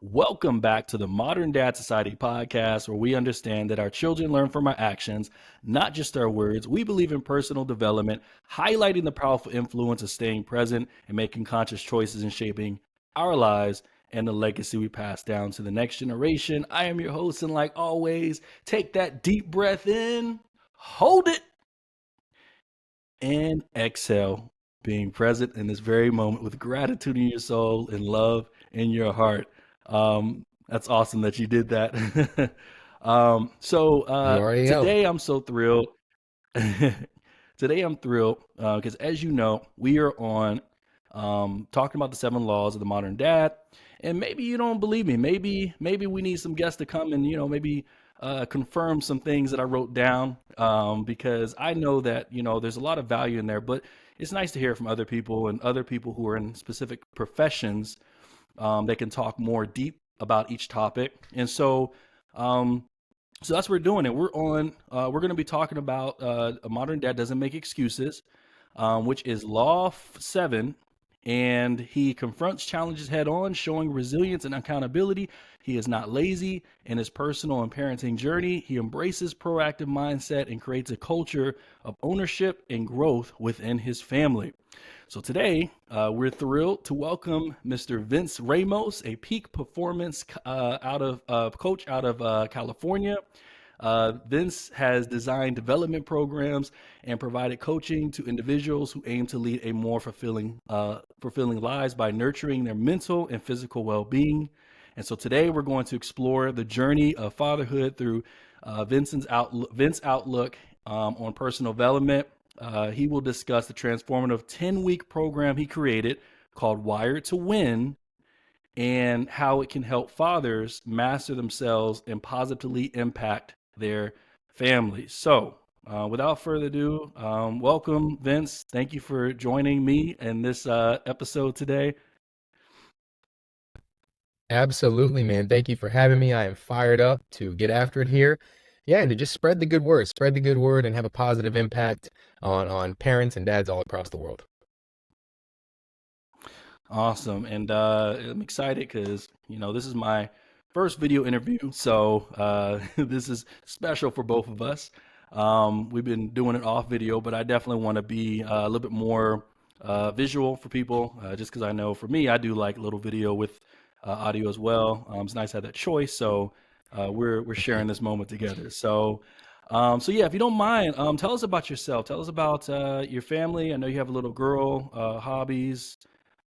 Welcome back to the Modern Dad Society podcast, where we understand that our children learn from our actions, not just our words. We believe in personal development, highlighting the powerful influence of staying present and making conscious choices in shaping our lives and the legacy we pass down to the next generation. I am your host, and like always, take that deep breath in, hold it, and exhale, being present in this very moment with gratitude in your soul and love in your heart. That's awesome that you did that. You already know. Today I'm so thrilled. Today I'm thrilled because, as you know, we are on talking about the 7 laws of the modern dad. And maybe you don't believe me. Maybe we need some guests to come and maybe confirm some things that I wrote down because I know that there's a lot of value in there. But it's nice to hear from other people and other people who are in specific professions. They can talk more deep about each topic. And so that's what we're doing. And we're going to be talking about a modern dad doesn't make excuses, which is Law 7. And he confronts challenges head on, showing resilience and accountability. He is not lazy in his personal and parenting journey. He embraces proactive mindset and creates a culture of ownership and growth within his family. So today, we're thrilled to welcome Mr. Vince Ramos, a peak performance out of coach out of California. Vince has designed development programs and provided coaching to individuals who aim to lead a more fulfilling lives by nurturing their mental and physical well-being. And so today we're going to explore the journey of fatherhood through Vince's outlook on personal development. He will discuss the transformative 10-week program he created called Wired to Win and how it can help fathers master themselves and positively impact their families. So, without further ado, welcome, Vince. Thank you for joining me in this episode today. Absolutely, man. Thank you for having me. I am fired up to get after it here. Yeah, and to just spread the good word, and have a positive impact on parents and dads all across the world. Awesome. And I'm excited because, this is my first video interview. So this is special for both of us. We've been doing it off video, but I definitely want to be a little bit more visual for people just because I know for me, I do like little video with audio as well. It's nice to have that choice. So we're sharing this moment together. So yeah, if you don't mind, tell us about yourself. Tell us about your family. I know you have a little girl, hobbies,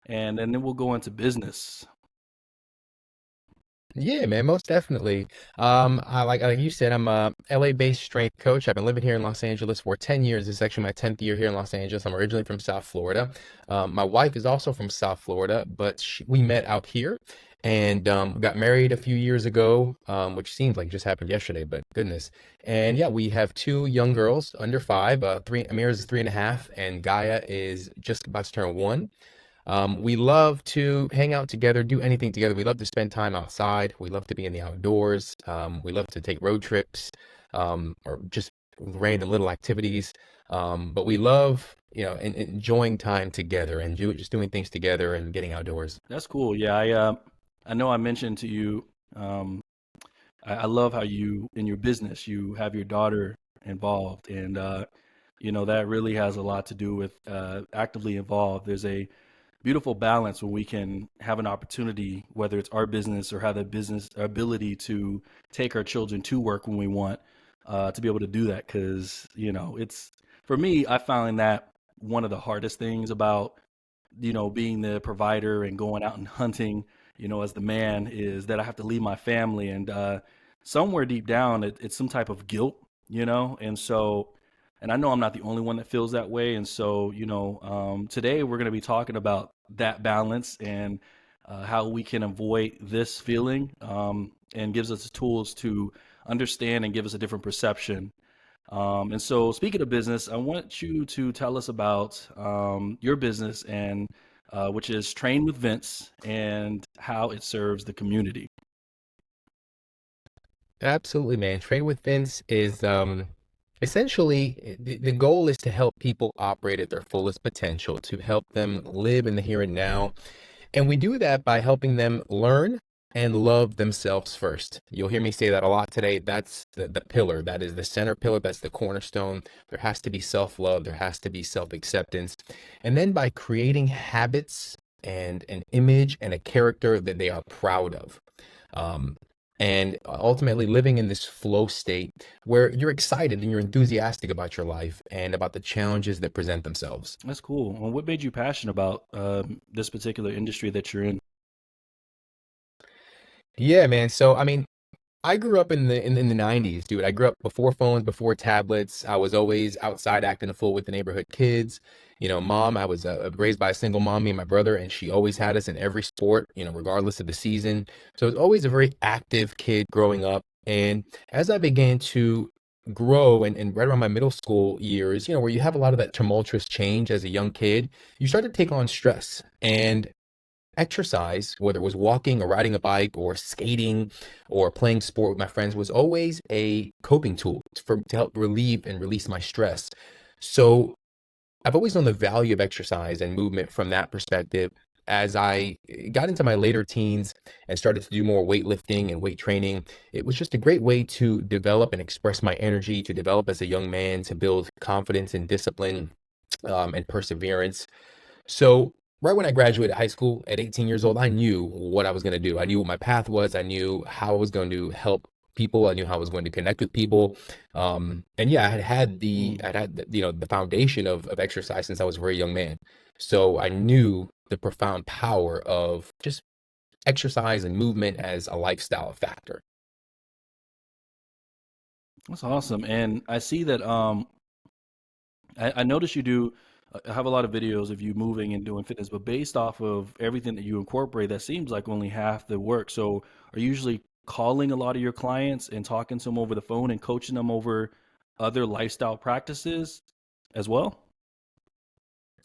and then we'll go into business. Yeah, man, most definitely. I like you said, I'm a LA-based strength coach. I've been living here in Los Angeles for 10 years. This is actually my 10th year here in Los Angeles. I'm originally from South Florida. My wife is also from South Florida, but we met out here and got married a few years ago, which seems like it just happened yesterday, but goodness. And yeah, we have two young girls under 5. Amira's is 3.5, and Gaia is just about to turn 1. We love to hang out together, do anything together. We love to spend time outside. We love to be in the outdoors. We love to take road trips, or just random little activities. But we love, enjoying time together and just doing things together and getting outdoors. That's cool. Yeah, I know I mentioned to you. Um, I love how you in your business you have your daughter involved, and that really has a lot to do with actively involved. There's a beautiful balance when we can have an opportunity, whether it's our business or have the business ability to take our children to work when we want, to be able to do that. Because it's for me, I find that one of the hardest things about being the provider and going out and hunting, as the man, is that I have to leave my family, and somewhere deep down, it's some type of guilt, and so. And I know I'm not the only one that feels that way. And so, today we're going to be talking about that balance and how we can avoid this feeling, and gives us the tools to understand and give us a different perception. And so, speaking of business, I want you to tell us about your business and which is Train with Vince and how it serves the community. Absolutely, man. Trade with Vince is essentially the goal is to help people operate at their fullest potential, to help them live in the here and now. And we do that by helping them learn. and love themselves first. You'll hear me say that a lot today. That's the pillar. That is the center pillar. That's the cornerstone. There has to be self-love. There has to be self-acceptance. And then by creating habits and an image and a character that they are proud of. Um, and ultimately living in this flow state where you're excited and you're enthusiastic about your life and about the challenges that present themselves. That's cool. Well, what made you passionate about this particular industry that you're in? Yeah, man. So, I mean, I grew up in the 90s, dude. I grew up before phones, before tablets. I was always outside acting a fool with the neighborhood kids. Mom, I was raised by a single mom, me and my brother, and she always had us in every sport, regardless of the season. So I was always a very active kid growing up. And as I began to grow and right around my middle school years, where you have a lot of that tumultuous change as a young kid, you start to take on stress. And exercise, whether it was walking or riding a bike or skating or playing sport with my friends, was always a coping tool to help relieve and release my stress. So I've always known the value of exercise and movement from that perspective. As I got into my later teens and started to do more weightlifting and weight training, it was just a great way to develop and express my energy, to develop as a young man, to build confidence and discipline, and perseverance. So right when I graduated high school at 18 years old, I knew what I was going to do. I knew what my path was. I knew how I was going to help people. I knew how I was going to connect with people. And yeah, Mm. I'd had the foundation of exercise since I was a very young man. So I knew the profound power of just exercise and movement as a lifestyle factor. That's awesome. And I see that I noticed you do have a lot of videos of you moving and doing fitness, but based off of everything that you incorporate, that seems like only half the work. So are you usually calling a lot of your clients and talking to them over the phone and coaching them over other lifestyle practices as well?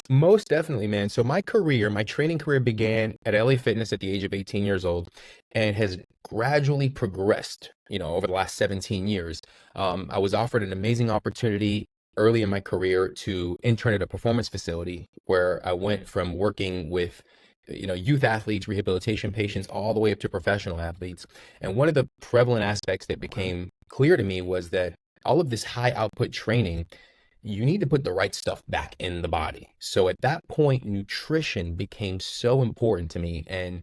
Most definitely, man. So my training career began at LA Fitness at the age of 18 years old and has gradually progressed, over the last 17 years. I was offered an amazing opportunity early in my career to intern at a performance facility where I went from working with, youth athletes, rehabilitation patients, all the way up to professional athletes. And one of the prevalent aspects that Okay. became clear to me was that all of this high output training, you need to put the right stuff back in the body. So at that point, nutrition became so important to me. And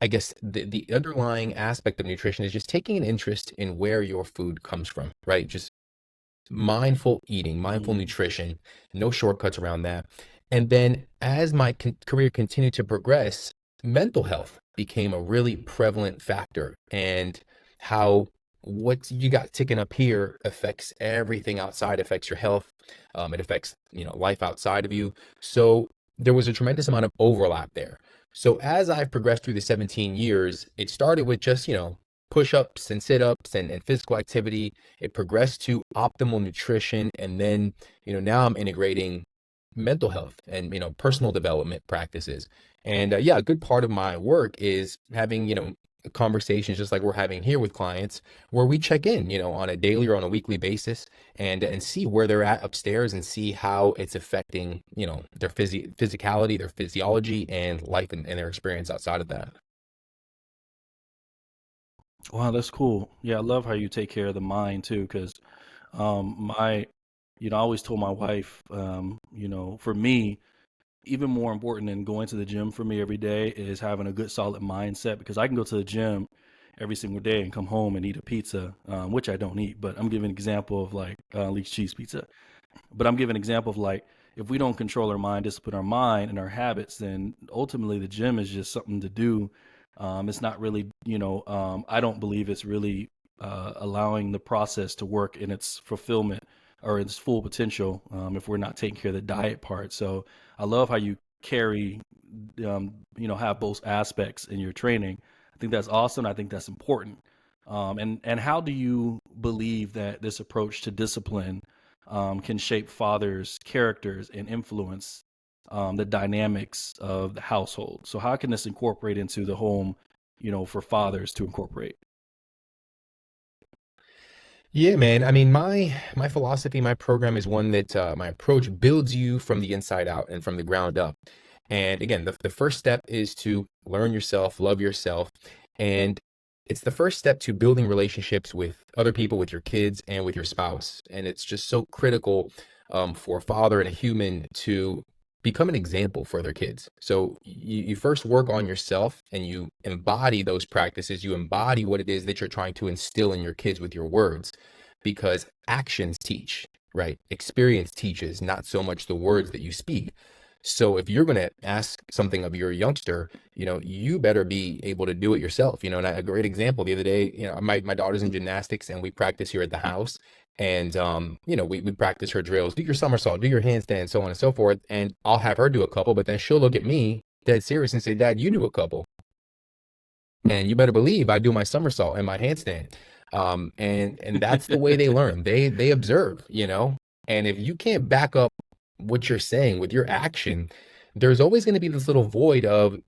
I guess the underlying aspect of nutrition is just taking an interest in where your food comes from, right? Just mindful eating, mindful Mm. nutrition, no shortcuts around that. And then as my career continued to progress, mental health became a really prevalent factor, and how what you got ticking up here affects everything outside, affects your health. It affects, life outside of you. So there was a tremendous amount of overlap there. So as I've progressed through the 17 years, it started with just, push-ups and sit-ups and physical activity. It progressed to optimal nutrition. And then, now I'm integrating mental health and, personal development practices. And yeah, a good part of my work is having, conversations just like we're having here with clients where we check in, on a daily or on a weekly basis and see where they're at upstairs and see how it's affecting, their physicality, their physiology and life and their experience outside of that. Wow, that's cool. Yeah, I love how you take care of the mind too, because my, I always told my wife, for me, even more important than going to the gym for me every day is having a good solid mindset because I can go to the gym every single day and come home and eat a pizza, which I don't eat, but I'm giving an example of like at least cheese pizza. But I'm giving an example of like if we don't control our mind, discipline our mind and our habits, then ultimately the gym is just something to do. It's not really, I don't believe it's really allowing the process to work in its fulfillment or its full potential if we're not taking care of the diet part. So I love how you carry, have both aspects in your training. I think that's awesome. I think that's important. And how do you believe that this approach to discipline can shape fathers' characters and influence the dynamics of the household? So how can this incorporate into the home, for fathers to incorporate? Yeah, man. I mean, my philosophy, my program is one that my approach builds you from the inside out and from the ground up. And again, the first step is to learn yourself, love yourself, And it's the first step to building relationships with other people, with your kids, and with your spouse. And it's just so critical for a father and a human to become an example for their kids. So you first work on yourself and you embody those practices. You embody what it is that you're trying to instill in your kids with your words, because actions teach, right? Experience teaches, not so much the words that you speak. So if you're going to ask something of your youngster, you better be able to do it yourself. And a great example the other day, my daughter's in gymnastics and we practice here at the house. And, we practice her drills, do your somersault, do your handstand, so on and so forth. And I'll have her do a couple, but then she'll look at me dead serious and say, Dad, you do a couple. And you better believe I do my somersault and my handstand. And that's the way they learn. They observe, and if you can't back up what you're saying with your action, there's always going to be this little void of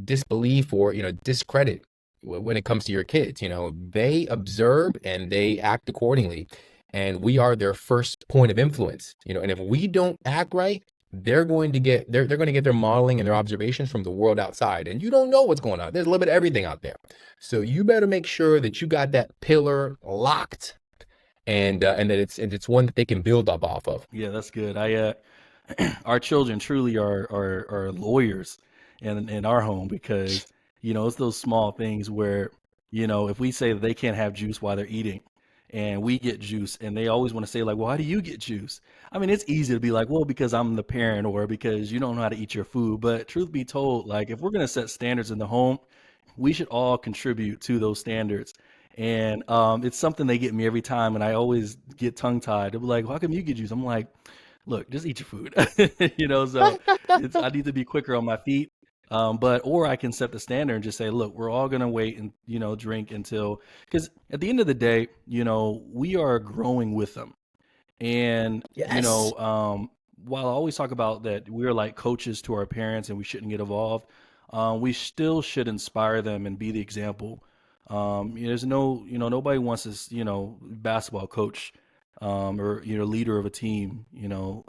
disbelief or, discredit when it comes to your kids. They observe and they act accordingly. And we are their first point of influence, and if we don't act right, they're going to get their modeling and their observations from the world outside. And you don't know what's going on. There's a little bit of everything out there. So you better make sure that you got that pillar locked and that it's one that they can build up off of. Yeah, that's good. Our children truly are lawyers in our home because it's those small things where if we say that they can't have juice while they're eating and we get juice and they always want to say like, well, how do you get juice? I mean, it's easy to be like, well, because I'm the parent or because you don't know how to eat your food. But truth be told, like if we're going to set standards in the home, we should all contribute to those standards. And it's something they get me every time, and I always get tongue tied. They'll be like, "How come you get juice?" I'm like, "Look, just eat your food." So I need to be quicker on my feet. Or I can set the standard and just say, "Look, we're all gonna wait and drink until," because at the end of the day, we are growing with them. And, Yes. while I always talk about that we're like coaches to our parents and we shouldn't get involved, we still should inspire them and be the example. There's no, nobody wants this, basketball coach, or, leader of a team, you know,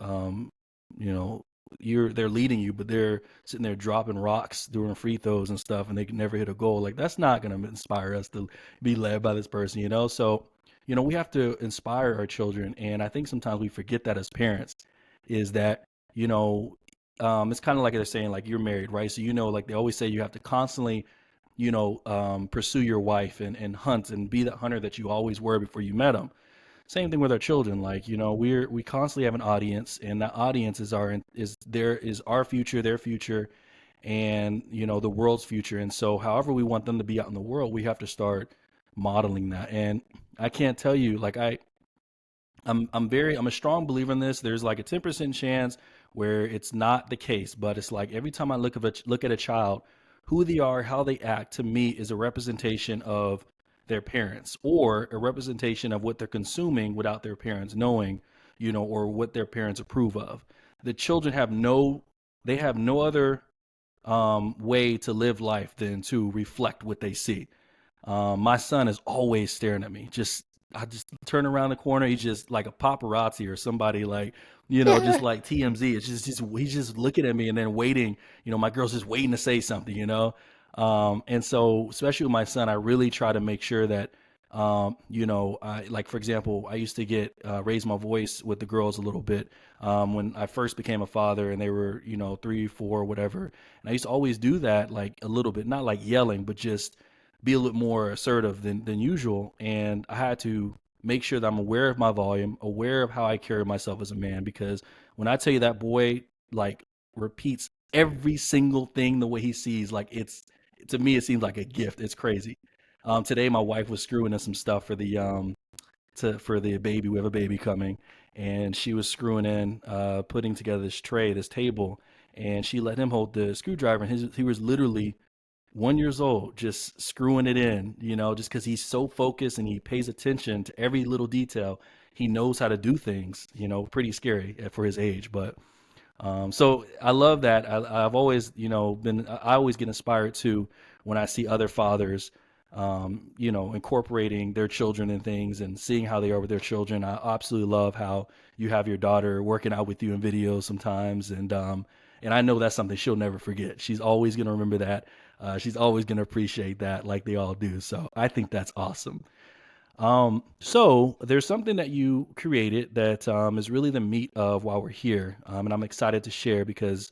they're leading you, but they're sitting there dropping rocks, doing free throws and stuff, and they can never hit a goal. Like that's not going to inspire us to be led by this person. So, we have to inspire our children, and I think sometimes we forget that as parents, is that it's kind of like they're saying like you're married, right? So like they always say you have to constantly, pursue your wife and hunt and be that hunter that you always were before you met them. Same thing with our children. Like, we constantly have an audience, and that audience is our future, their future, and the world's future. And so, however we want them to be out in the world, we have to start modeling that. And I can't tell you, like I'm a strong believer in this. There's like a 10% chance where it's not the case, but it's like every time I look at a child, who they are, how they act, to me is a representation of their parents or a representation of what they're consuming without their parents knowing, or what their parents approve of. The children have no other way to live life than to reflect what they see. My son is always staring at me. I just turn around the corner. He's just like a paparazzi or somebody like, just like TMZ. It's just he's just looking at me and then waiting. My girl's just waiting to say something. And so, especially with my son, I really try to make sure that, I like, for example, I used to raise my voice with the girls a little bit when I first became a father, and they were, 3, 4, whatever. And I used to always do that, like a little bit, not like yelling, but just be a little more assertive than usual. And I had to make sure that I'm aware of my volume, aware of how I carry myself as a man, because when I tell you that boy like repeats every single thing the way he sees, like to me it seems like a gift. It's crazy. Today my wife was screwing in some stuff for the baby. We have a baby coming, and she was screwing in, putting together this table, and she let him hold the screwdriver, and he was literally 1 years old, just screwing it in, just because he's so focused and he pays attention to every little detail. He knows how to do things, pretty scary for his age. But so I love that. I've always, I always get inspired too when I see other fathers, incorporating their children in things and seeing how they are with their children. I absolutely love how you have your daughter working out with you in videos sometimes. And I know that's something she'll never forget. She's always going to remember that. She's always going to appreciate that, like they all do. So I think that's awesome. So there's something that you created that is really the meat of why we're here, and I'm excited to share because,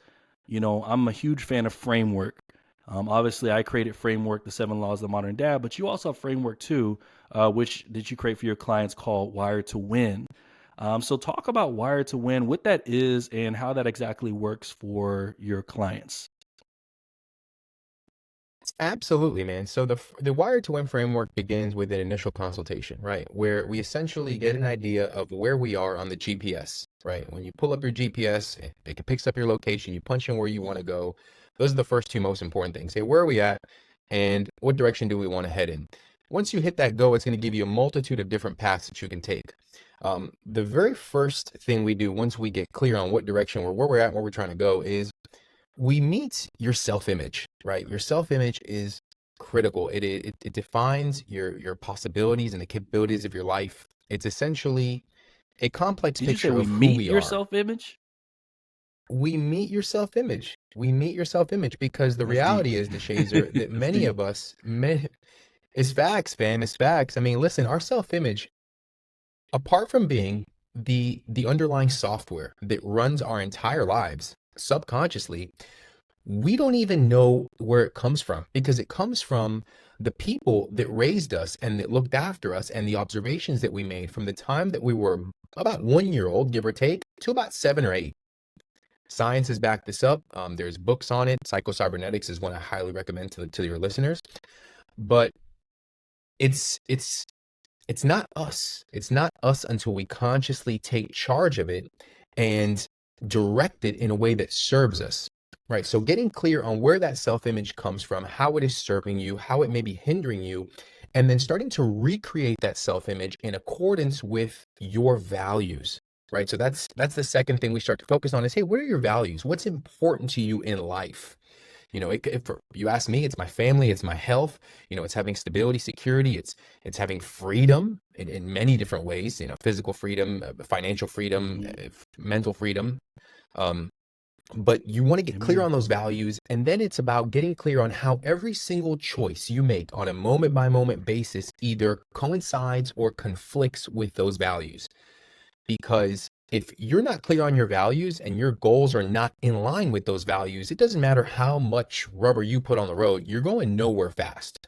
I'm a huge fan of framework. Obviously, I created framework, the seven laws of the modern dad, but you also have framework too, which did you create for your clients called Wired to Win. So talk about Wired to Win, what that is, and how that exactly works for your clients. Absolutely, man. So the Wired to Win framework begins with an initial consultation, right? Where we essentially get an idea of where we are on the GPS, right? When you pull up your GPS, it picks up your location, you punch in where you want to go. Those are the first two most important things. Hey, where are we at? And what direction do we want to head in? Once you hit that go, it's going to give you a multitude of different paths that you can take. The very first thing we do once we get clear on what direction where we're at, where we're trying to go is we meet your self-image, right? Your self-image is critical. It defines your possibilities and the capabilities of your life. It's essentially a complex Did you say picture we of who meet we your are. self image? We meet your self-image. We meet your self-image because the That's deep. reality is, DeShazer, that That's many deep. of us, it's facts, fam. It's facts. I mean, listen, our self-image, apart from being the underlying software that runs our entire lives subconsciously, we don't even know where it comes from because it comes from the people that raised us and that looked after us and the observations that we made from the time that we were about 1 year old, give or take, to about 7 or 8. Science has backed this up. There's books on it. Psycho-cybernetics is one I highly recommend to your listeners. But it's it's it's not us. It's not us until we consciously take charge of it and direct it in a way that serves us. Right. So getting clear on where that self-image comes from, how it is serving you, how it may be hindering you, and then starting to recreate that self-image in accordance with your values. Right. So that's the second thing we start to focus on is, hey, what are your values? What's important to you in life? If you ask me, it's my family, it's my health, it's having stability, security, it's having freedom in many different ways, physical freedom, financial freedom, Mhm. mental freedom. Um, but you want to get clear Amen. on those values, and then it's about getting clear on how every single choice you make on a moment by moment basis either coincides or conflicts with those values. Because if you're not clear on your values and your goals are not in line with those values, it doesn't matter how much rubber you put on the road, you're going nowhere fast.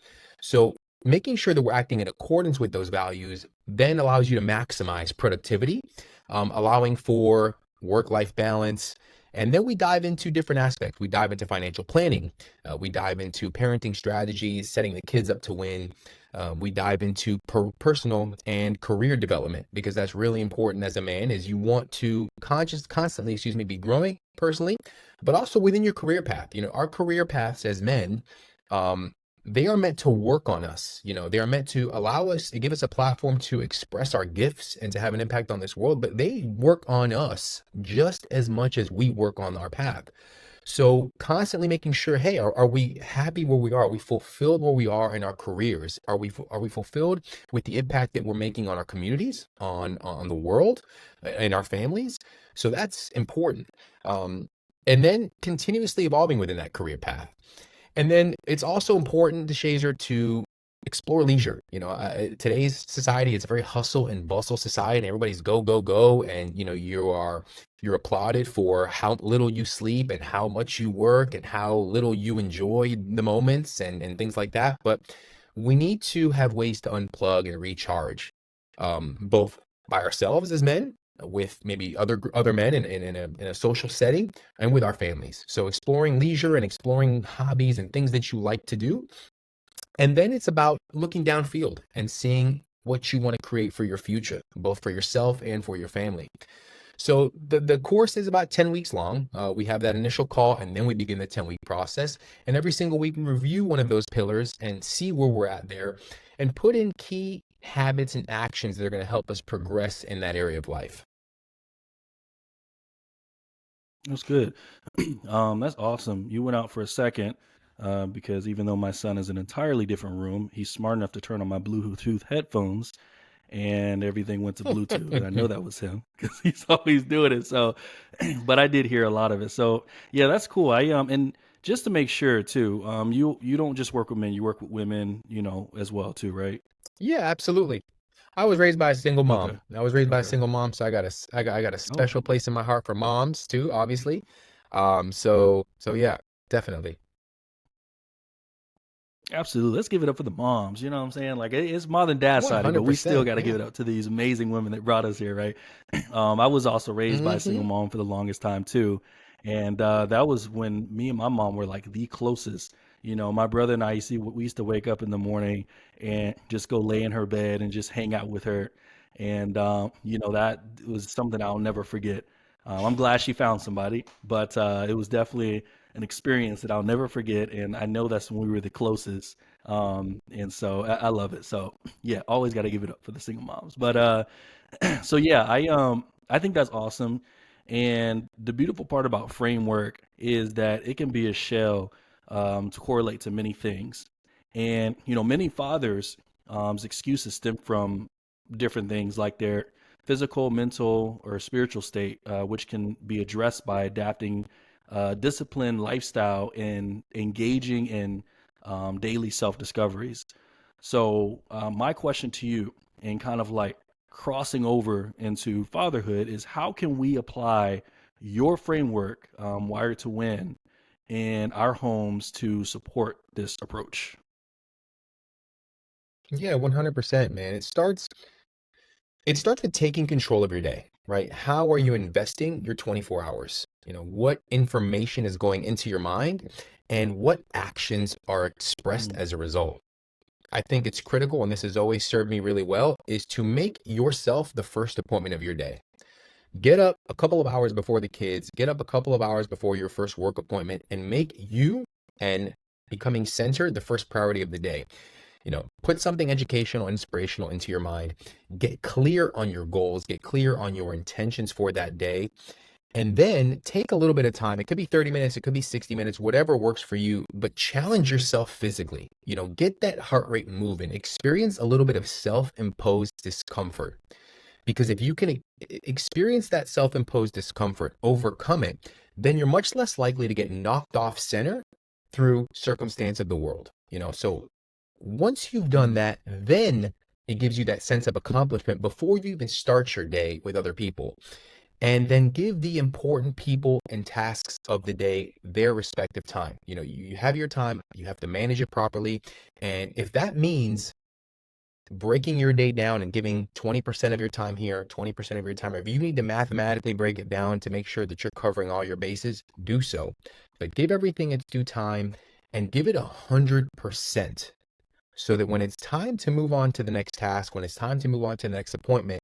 So, making sure that we're acting in accordance with those values then allows you to maximize productivity, allowing for work life balance. And then we dive into different aspects. We dive into financial planning. We dive into parenting strategies, setting the kids up to win. We dive into personal and career development because that's really important as a man is you want to constantly, be growing personally, but also within your career path. Our career paths as men, um, they are meant to work on us. They are meant to allow us to give us a platform to express our gifts and to have an impact on this world, but they work on us just as much as we work on our path. So constantly making sure, hey, are we happy where we are? Are we fulfilled where we are in our careers? Are we fulfilled with the impact that we're making on our communities, on the world, and our families? So that's important. Um, and then continuously evolving within that career path. And then it's also important, Shazer, to explore leisure. Today's society is a very hustle and bustle society, and everybody's go, go, go. And, you're applauded for how little you sleep and how much you work and how little you enjoy the moments and things like that. But we need to have ways to unplug and recharge, both by ourselves as men, with maybe other men in a social setting, and with our families. So exploring leisure and exploring hobbies and things that you like to do. And then it's about looking downfield and seeing what you want to create for your future, both for yourself and for your family. So the course is about 10 weeks long. We have that initial call and then we begin the 10-week process. And every single week we review one of those pillars and see where we're at there and put in key habits and actions that are going to help us progress in that area of life. That's good. That's awesome. You went out for a second because even though my son is in an entirely different room, he's smart enough to turn on my Bluetooth headphones and everything went to Bluetooth. And I know that was him because he's always doing it. So, but I did hear a lot of it. So yeah, that's cool. And just to make sure too, you don't just work with men, you work with women, as well too, right? Yeah, absolutely. I was raised by a single Okay. mom. I was raised by a Okay. single mom, so I got a Oh, special place in my heart for moms too, obviously. So yeah, definitely. absolutely. Let's give it up for the moms. You know what I'm saying? Like it's mom and dad sided, but we still 100%. got to give Yeah. it up to these amazing women that brought us here, right? I was also raised by a single Hmm. mom for the longest time too, and that was when me and my mom were like the closest. My brother and I, we used to wake up in the morning and just go lay in her bed and just hang out with her, and that was something I'll never forget. I'm glad she found somebody, but it was definitely an experience that I'll never forget, and I know that's when we were the closest. And so I love it. So yeah, always got to give it up for the single moms. But so yeah, I think that's awesome. And the beautiful part about framework is that it can be a shell to correlate to many things. And many fathers' excuses stem from different things like their physical, mental, or spiritual state, which can be addressed by adapting disciplined lifestyle and engaging in daily self discoveries. So, my question to you, and kind of like crossing over into fatherhood, is how can we apply your framework, Wired to Win, in our homes to support this approach? Yeah, 100%, man. It starts with taking control of your day, right? How are you investing your 24 hours? What information is going into your mind and what actions are expressed Mm, as a result? I think it's critical, and this has always served me really well, is to make yourself the first appointment of your day. Get up a couple of hours before the kids, get up a couple of hours before your first work appointment, and make you and becoming centered the first priority of the day. Put something educational, inspirational into your mind. Get clear on your goals, get clear on your intentions for that day, and then take a little bit of time. It could be 30 minutes, it could be 60 minutes, whatever works for you, but challenge yourself physically. Get that heart rate moving, experience a little bit of self imposed discomfort. Because if you can experience that self imposed discomfort, overcome it, then you're much less likely to get knocked off center through circumstance of the world. So once you've done mm. that, then it gives you that sense of accomplishment before you even start your day with other people. And then give the important people and tasks of the day their respective time. You have your time, you have to manage it properly. And if that means breaking your day down and giving 20% of your time here, 20% of your time, if you need to mathematically break it down to make sure that you're covering all your bases, do so. But give everything its due time and give it 100%, so that when it's time to move on to the next task, when it's time to move on to the next appointment,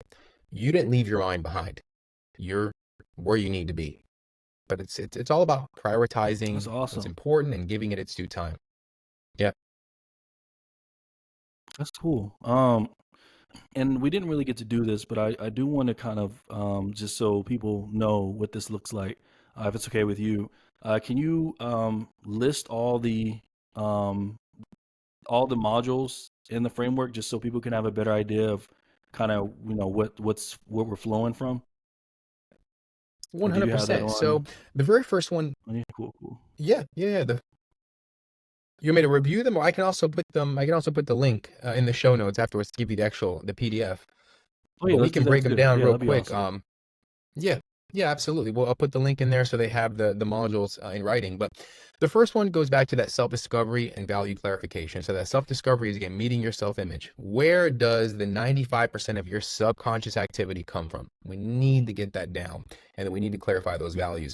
you didn't leave your mind behind. You're where you need to be. But it's all about That's prioritizing what's awesome. important and giving it its due time. Yeah. That's cool. And we didn't really get to do this, but I do want to kind of just so people know what this looks like, if it's okay with you. Can you list um, all the modules in the framework just so people can have a better idea of kind of what we're flowing from? Or do you have that 100%. So on? the very first one, Yeah, cool, cool. yeah, yeah, yeah. You want me to review them, or I can also put them. I can also put the link in the show notes afterwards to give you the PDF. Oh But yeah, we let's do can that break them too. down Yeah, real that'd be quick. awesome. Yeah, yeah, absolutely. Well, I'll put the link in there so they have the modules in writing. But the first one goes back to that self-discovery and value clarification. So that self-discovery is, again, meeting your self-image. Where does the 95% of your subconscious activity come from? We need to get that down, and then we need to clarify those values.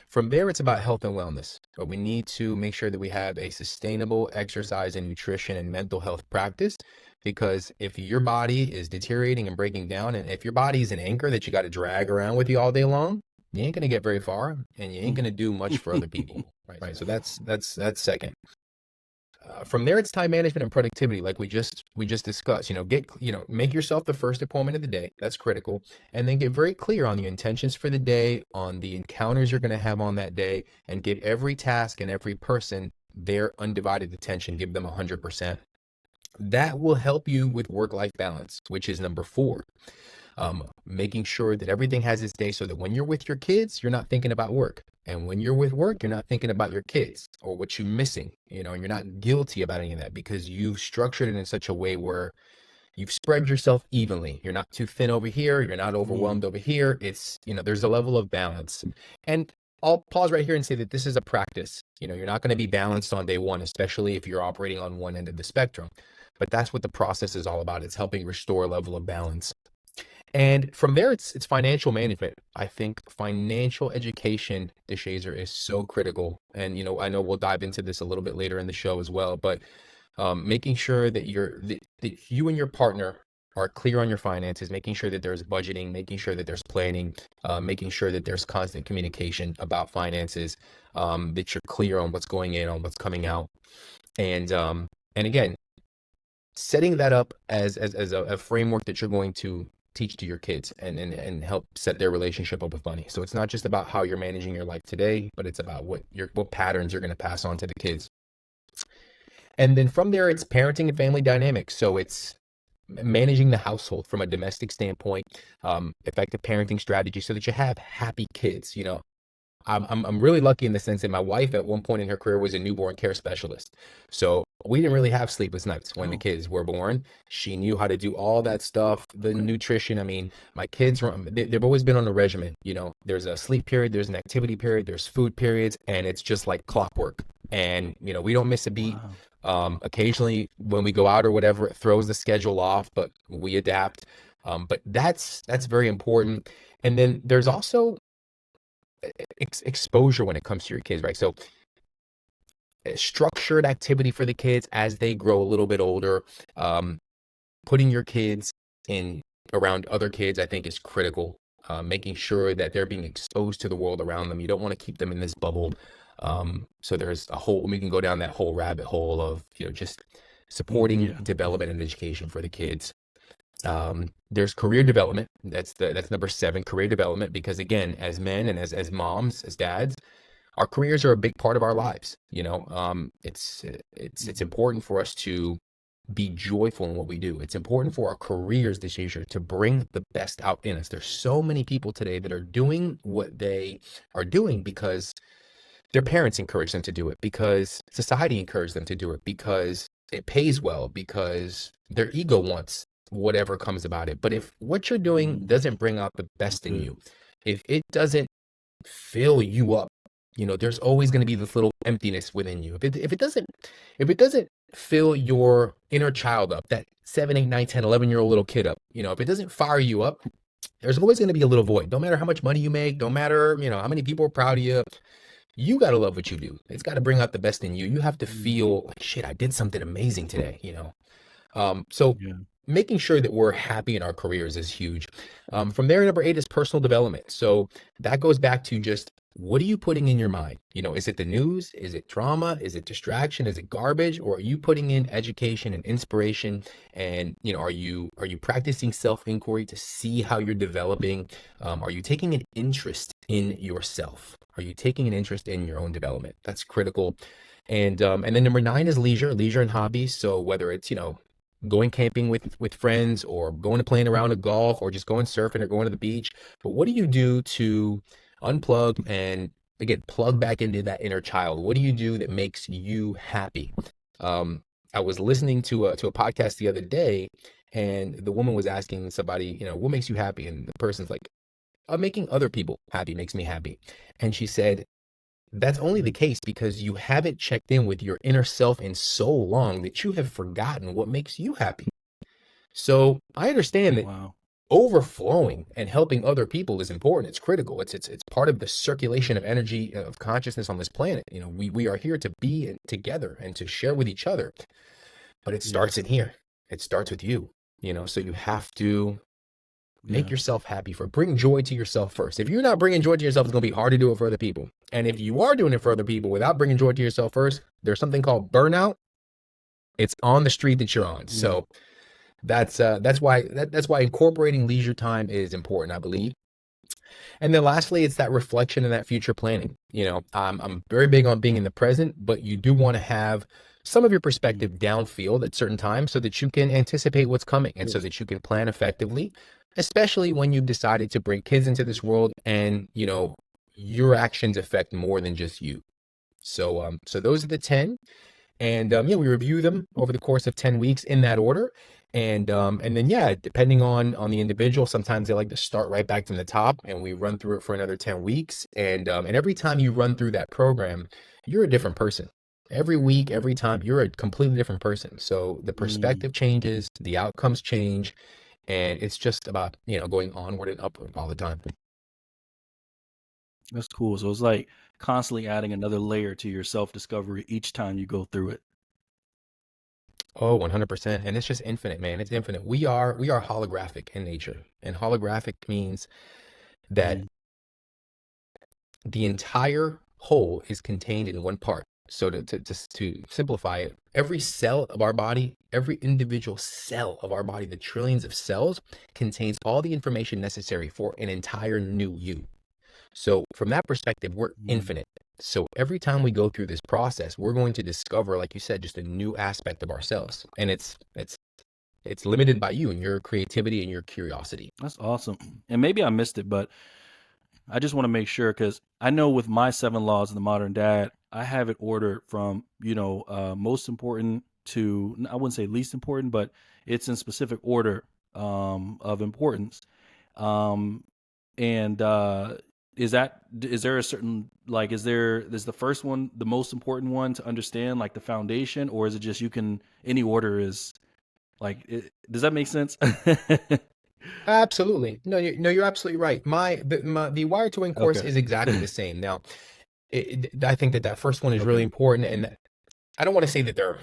From there, it's about health and wellness, but we need to make sure that we have a sustainable exercise and nutrition and mental health practice. Because if your body is deteriorating and breaking down, and if your body is an anchor that you got to drag around with you all day long, you ain't gonna get very far, and you ain't gonna do much for other people, right? So that's second. From there, it's time management and productivity, like we just discussed. Make yourself the first appointment of the day. That's critical, and then get very clear on the intentions for the day, on the encounters you're going to have on that day, and give every task and every person their undivided attention. Give them 100%. That will help you with work-life balance, which is number four. Making sure that everything has its day so that when you're with your kids, you're not thinking about work. And when you're with work, you're not thinking about your kids or what you're missing, and you're not guilty about any of that because you've structured it in such a way where you've spread yourself evenly. You're not too thin over here. You're not Mm. overwhelmed over here. There's a level of balance. And I'll pause right here and say that this is a practice. You're not going to be balanced on day one, especially if you're operating on one end of the spectrum. But that's what the process is all about. It's helping restore a level of balance. And from there, it's financial management. I think financial education, DeShazer, is so critical. And I know we'll dive into this a little bit later in the show as well. But making sure that you and your partner are clear on your finances, making sure that there's budgeting, making sure that there's planning, making sure that there's constant communication about finances, that you're clear on what's going in, on what's coming out, and again, setting that up as a framework that you're going to teach to your kids and help set their relationship up with money. So it's not just about how you're managing your life today, but it's about what patterns you're going to pass on to the kids. And then from there, it's parenting and family dynamics. So it's managing the household from a domestic standpoint, effective parenting strategy so that you have happy kids. I'm really lucky in the sense that my wife at one point in her career was a newborn care specialist. So we didn't really have sleepless nights when the Oh, kids were born. She knew how to do all that stuff, the okay. nutrition. I mean, my kids they've always been on a regimen. There's a sleep period, there's an activity period, there's food periods, and it's just like clockwork. And we don't miss a beat. Wow. Occasionally when we go out or whatever, it throws the schedule off, but we adapt. But that's very important. And then there's also exposure when it comes to your kids, right? So structured activity for the kids as they grow a little bit older. Putting your kids in around other kids, I think, is critical. Making sure that they're being exposed to the world around them. You don't want to keep them in this bubble. So we can go down that whole rabbit hole of, just supporting Yeah. development and education for the kids. There's career development. That's number 7, career development, because again, as men and as moms, as dads, our careers are a big part of our lives. It's Mhm. important for us to be joyful in what we do. It's important for our careers this year to bring the best out in us. There's so many people today that are doing what they are doing because their parents encourage them to do it, because society encouraged them to do it, because it pays well, because their ego wants whatever comes about it. But if what you're doing Mm. doesn't bring out the That's best in good. you, if it doesn't fill you up, there's always going to be this little emptiness within you. If it doesn't fill your inner child up, that 7, 8, 9, 10, 11-year-old little kid up, if it doesn't fire you up, there's always going to be a little void. No matter how much money you make, no matter, how many people are proud of you, you got to love what you do. It's got to bring out the best in you. You have to Mm. feel like, shit, I did something amazing today. So Yeah. making sure that we're happy in our careers is huge. From there, number 8 is personal development. So that goes back to just, what are you putting in your mind? Is it the news? Is it drama? Is it distraction? Is it garbage? Or are you putting in education and inspiration? And are you practicing self-inquiry to see how you're developing? Are you taking an interest in yourself? Are you taking an interest in your own development? That's critical. And then number 9 is leisure and hobbies. So whether it's going camping with friends, or going to playing around of golf, or just going surfing or going to the beach, but what do you do to unplug and again plug back into that inner child? What do you do that makes you happy? Um, I was listening to a podcast the other day, and the woman was asking somebody, what makes you happy? And the person's like, making other people happy makes me happy. And she said, that's only the Mm. case because you haven't checked in with your inner self in so long that you have forgotten what makes you happy. So I understand that Wow. overflowing and helping other people is important. It's critical. It's part of the circulation of energy, of consciousness on this planet. We are here to be together and to share with each other. But it Yeah. starts in here. It starts with you. So you have to make Yeah. yourself happy, bring joy to yourself first. If you're not bringing joy to yourself, it's going to be hard to do it for other people. And if you are doing it for other people without bringing joy to yourself first, there's something called burnout. It's on the street that you're on. Yeah. So that's why incorporating leisure time is important, I believe. And then lastly, it's that reflection and that future planning. I'm very big on being in the present, but you do want to have some of your perspective Mm. downfield at certain times so that you can anticipate what's coming and so Yes. that you can plan effectively, especially when you've decided to bring kids into this world and, your actions affect more than just you. So those are the 10. And yeah, we review them over the course of 10 weeks in that order. And then yeah, depending on the individual, sometimes they like to start right back from the top and we run through it for another 10 weeks. And every time you run through that program, you're a different person. Every week, every time, you're a completely different person. So the Mm, perspective changes, the outcomes change, and it's just about, going onward and upward all the time. that's cool. So it's like constantly adding another layer to your self discovery each time you go through it. Oh, 100%. And it's just infinite, man. It's infinite. We are holographic in nature. And holographic means that Mm, the entire whole is contained in one part. So to simplify it, every cell of our body, every individual cell of our body, the trillions of cells, contains all the information necessary for an entire new you. So from that perspective, we're mm. infinite. So every time we go through this process, we're going to discover, like you said, just a new aspect of ourselves. And it's limited by you and your creativity and your curiosity. That's awesome. And maybe I missed it, but I just want to make sure because I know with my seven laws of the modern dad, I have it ordered from, most important to, I wouldn't say least important, but it's in specific order of importance. Um, and is there a certain, like, is the first one the most important one to understand, like the foundation, or is it just any order is like, does that make sense? Absolutely. No, no, you're absolutely right. The Wired to Win course Okay. is exactly the same. Now, I think that first one is really Okay. important, and I don't want to say that there are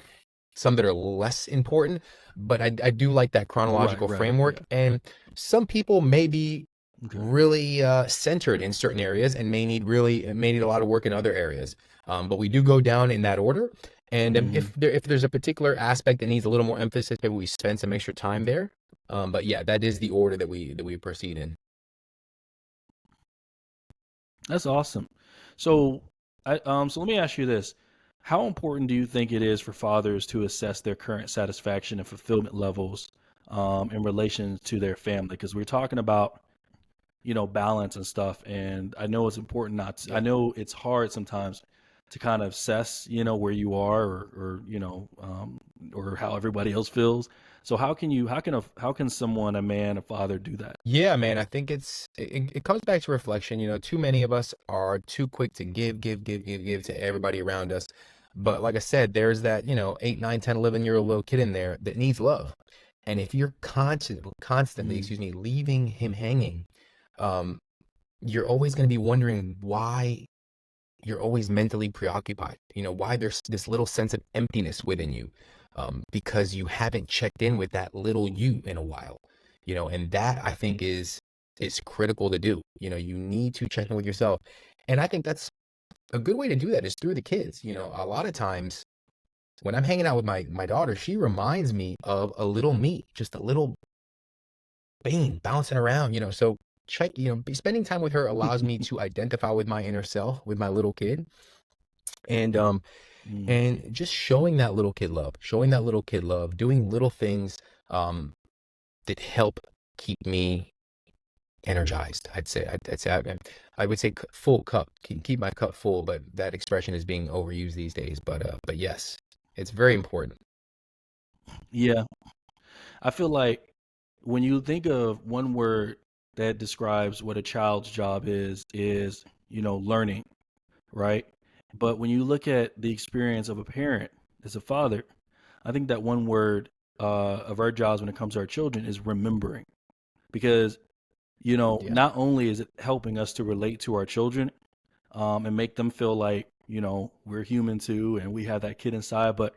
some that are less important, but I do like that Right, chronological right. framework. Yeah. And some people may be Okay. really centered in certain areas and may need a lot of work in other areas. But we do go down in that order. And Hmm. if there's a particular aspect that needs a little more emphasis, maybe we spend some extra time there. But yeah, that is the order that we proceed in. That's awesome. So, so let me ask you this: how important do you think it is for fathers to assess their current satisfaction and fulfillment levels, in relation to their family? Because we're talking about, balance and stuff, and I know it's important not to, I Yeah. know it's hard sometimes to kind of assess, where you are, or how everybody else feels. So how can someone, a man, a father, do that? Yeah, man, I think it comes back to reflection. Too many of us are too quick to give to everybody around us. But like I said, there's that, 8, 9, 10, 11-year-old little kid in there that needs love. And if you're constantly, Mm, excuse me, leaving him hanging, um, you're always going to be wondering why you're always mentally preoccupied. Why there's this little sense of emptiness within you, because you haven't checked in with that little you in a while. And that I think is critical to do. You need to check in with yourself, and I think that's a good way to do that is through the kids. A lot of times when I'm hanging out with my daughter, she reminds me of a little me, just a little being bouncing around. So spending time with her allows me to identify with my inner self, with my little kid, and mm. and just showing that little kid love, doing little things um that help keep me energized. I would say full cup, keep my cup full, but that expression is being overused these days. But yes, it's very important. Yeah, I feel like when you think of one word that describes what a child's job is, learning, right? But when you look at the experience of a parent as a father, I think that one word of our jobs when it comes to our children is remembering. Because, Yeah. not only is it helping us to relate to our children, and make them feel like, we're human too and we have that kid inside, but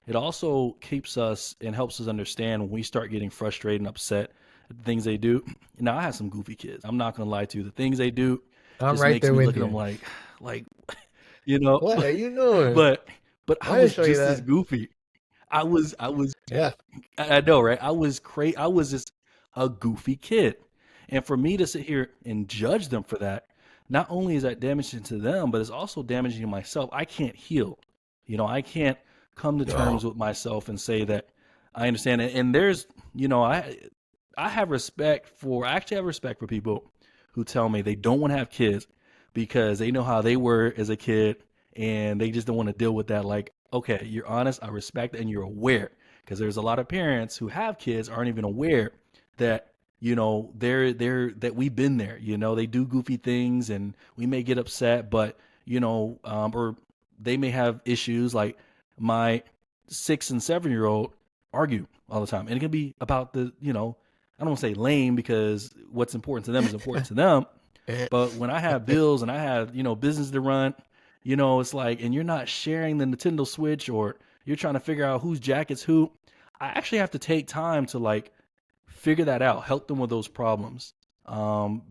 it also keeps us and helps us understand when we start getting frustrated and upset at the things they do. Now, I have some goofy kids. I'm not gonna lie to you. The things they do I'm just right makes there me with look at them you. like, you know, What are you doing? but I I didn't was show you just as that. goofy. I was Yeah. I know, right? I was just a goofy kid. And for me to sit here and judge them for that, not only is that damaging to them, but it's also damaging to myself. I can't heal. I can't come to terms No. with myself and say that I understand it. And there's, I actually have respect for people who tell me they don't want to have kids, because they know how they were as a kid and they just don't want to deal with that. Like, okay, you're honest, I respect it, and you're aware. Because there's a lot of parents who have kids aren't even aware that they're that we've been there. They do goofy things and we may get upset, but or they may have issues like my 6 and 7 year old argue all the time, and it can be about I don't want to say lame because what's important to them is important to them. But when I have bills and I have, business to run, it's like, and you're not sharing the Nintendo Switch, or you're trying to figure out whose jacket's who, I actually have to take time to like figure that out, help them with those problems.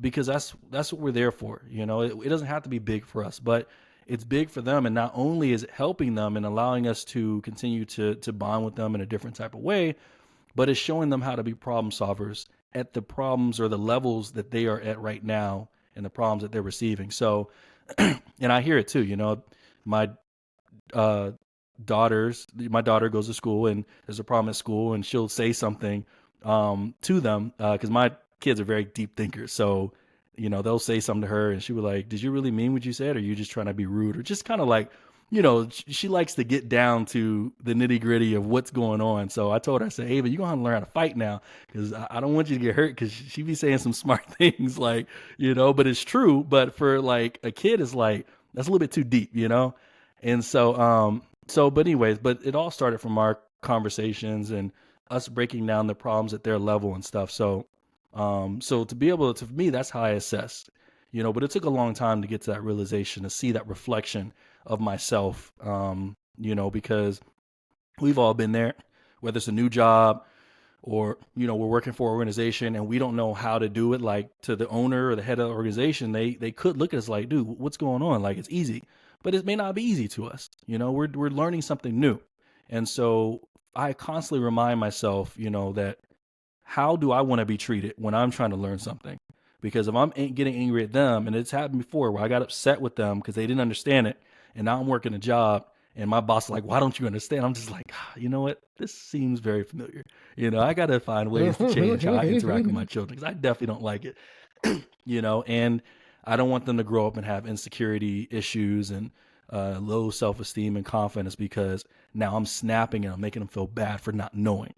Because that's what we're there for. It doesn't have to be big for us, but it's big for them. And not only is it helping them and allowing us to continue to bond with them in a different type of way, but it's showing them how to be problem solvers at the problems or the levels that they are at right now and the problems that they're receiving. So, and I hear it too. My uh, my daughter goes to school and there's a problem at school, and she'll say something to them because my kids are very deep thinkers. So, they'll say something to her and she was like, "Did you really mean what you said? Or are you just trying to be rude?" Or just kind of like, she likes to get down to the nitty gritty of what's going on. So I told her, I said, "Ava, you're going to have to learn how to fight now because I don't want you to get hurt because she be saying some smart things like, but it's true. But for like a kid, it's like, that's a little bit too deep. And but anyways, but it all started from our conversations and us breaking down the problems at their level and stuff. So to be able to, for me, that's how I assess, but it took a long time to get to that realization, to see that reflection of myself, because we've all been there, whether it's a new job or, we're working for an organization and we don't know how to do it. Like, to the owner or the head of the organization, they could look at us like, "Dude, what's going on?" Like, it's easy, but it may not be easy to us. We're learning something new. And so I constantly remind myself, that how do I want to be treated when I'm trying to learn something? Because if I'm getting angry at them, and it's happened before where I got upset with them because they didn't understand it, and now I'm working a job and my boss is like, "Why don't you understand?" I'm just like, you know what? This seems very familiar. I got to find ways to change how I interact with my children because I definitely don't like it. And I don't want them to grow up and have insecurity issues and low self-esteem and confidence because now I'm snapping and I'm making them feel bad for not knowing.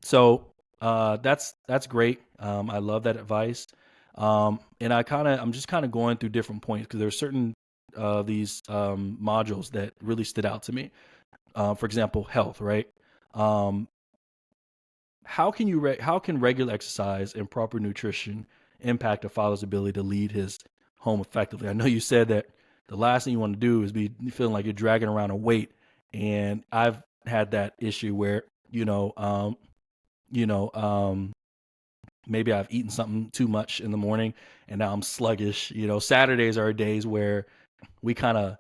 That's great. I love that advice. And I'm just kind of going through different points because there's certain these modules that really stood out to me. For example, health, right? Um, how can regular exercise and proper nutrition impact a father's ability to lead his home effectively? I know you said that the last thing you want to do is be feeling like you're dragging around a weight, and I've had that issue where you know, maybe I've eaten something too much in the morning and now I'm sluggish. Saturdays are days where we kind of,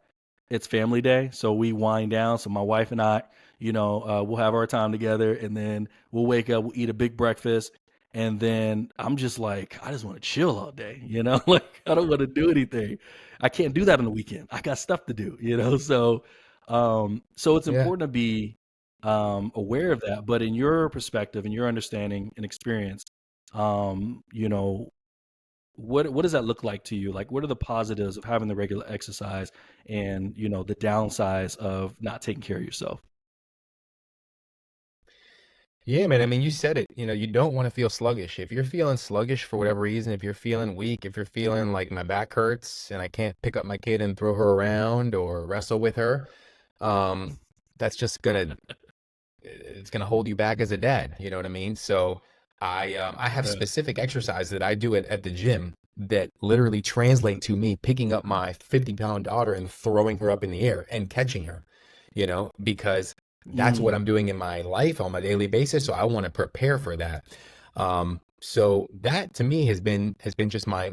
it's family day. So we wind down. So my wife and I, we'll have our time together and then we'll wake up, we'll eat a big breakfast. And then I'm just like, I just want to chill all day, like I don't want to do anything. I can't do that on the weekend. I got stuff to do. So it's Yeah. important to be aware of that. But in your perspective and your understanding and experience, um, you know, what does that look like to you? Like, what are the positives of having the regular exercise and, the downsides of not taking care of yourself? Yeah, man. I mean, you said it. You don't want to feel sluggish. If you're feeling sluggish for whatever reason, if you're feeling weak, if you're feeling like my back hurts and I can't pick up my kid and throw her around or wrestle with her, um, that's just gonna it's gonna hold you back as a dad. You know what I mean? So I have Uh, specific exercise that I do at the gym that literally translate to me picking up my 50-pound daughter and throwing her up in the air and catching her, because that's what mm, I'm doing in my life on my daily basis. So I want to prepare for that. So that to me has been just my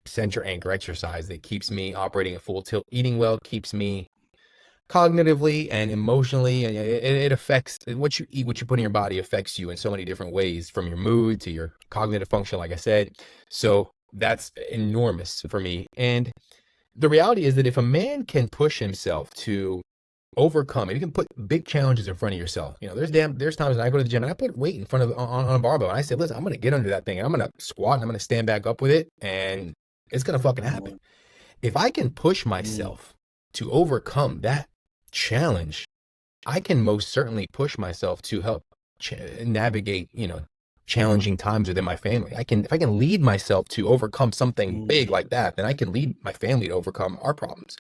center anchor exercise that keeps me operating at full tilt. Eating well keeps me cognitively and emotionally, and it affects what you eat, what you put in your body affects you in so many different ways, from your mood to your cognitive function, like I said. So that's enormous for me. And the reality is that if a man can push himself to overcome, if you can put big challenges in front of yourself, there's times when I go to the gym and I put weight in front of on a barbell and I say, listen, I'm gonna get under that thing and I'm gonna squat and I'm gonna stand back up with it, and It's gonna fucking Come happen. on. If I can push Mm, myself to overcome that challenge, I can most certainly push myself to help navigate, challenging times within my family. If I can lead myself to overcome something big mm, like that, then I can lead my family to overcome our problems.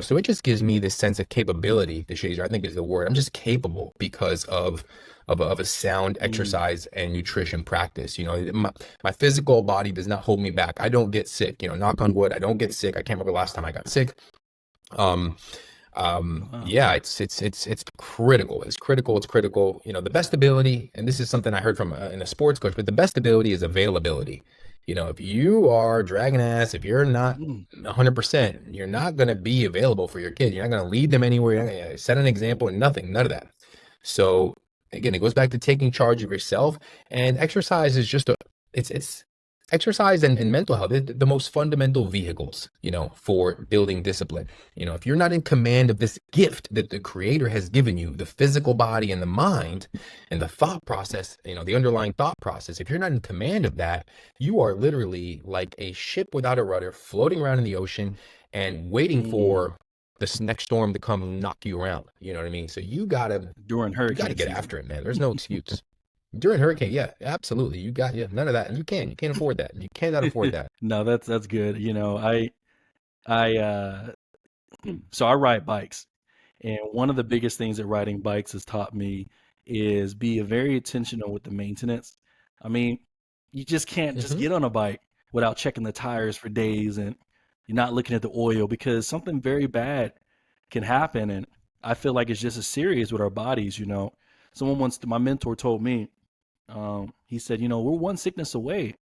So it just gives me this sense of capability, the Shazer, I think is the word. I'm just capable because of a sound mm. exercise and nutrition practice. My physical body does not hold me back. I don't get sick, knock on wood, I don't get sick. I can't remember the last time I got sick. Um, Wow. yeah, it's critical. It's critical. It's critical. The best ability, and this is something I heard from in a sports coach, but the best ability is availability. If you are dragging ass, if you're not Mm, 100%, you're not going to be available for your kid. You're not going to lead them anywhere. You're not gonna set an example and nothing, none of that. So again, it goes back to taking charge of yourself, and exercise is just it's exercise and mental health, the most fundamental vehicles, for building discipline. If you're not in command of this gift that the creator has given you, the physical body and the mind and the thought process, the underlying thought process, if you're not in command of that, you are literally like a ship without a rudder floating around in the ocean and waiting mm. for this next storm to come and knock you around. You know what I mean? So During you gotta hurricane get season. after it, man. There's no excuse. During hurricane, yeah, absolutely. Yeah, none of that. And you can't afford that. You cannot afford that. No, that's good. I so I ride bikes, and one of the biggest things that riding bikes has taught me is be very intentional with the maintenance. I mean, you just can't just Hmm. get on a bike without checking the tires for days, and you're not looking at the oil because something very bad can happen. And I feel like it's just as serious with our bodies. My mentor told me, he said, we're one sickness away